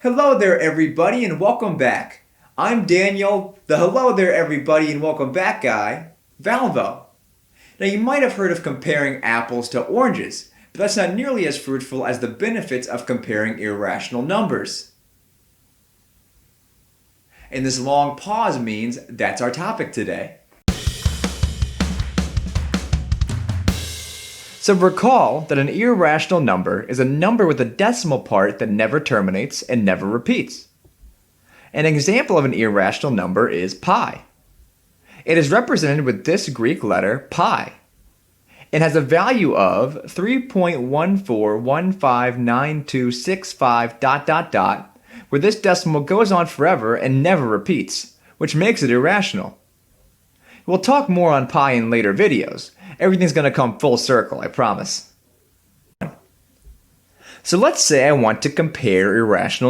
Hello there everybody and welcome back. I'm Daniel, the hello there everybody and welcome back guy, Valvo. Now you might have heard of comparing apples to oranges, but that's not nearly as fruitful as the benefits of comparing irrational numbers. And this long pause means that's our topic today. So recall that an irrational number is a number with a decimal part that never terminates and never repeats. An example of an irrational number is pi. It is represented with this Greek letter pi. It has a value of 3.14159265 ... where this decimal goes on forever and never repeats, which makes it irrational. We'll talk more on pi in later videos. Everything's going to come full circle, I promise. So let's say I want to compare irrational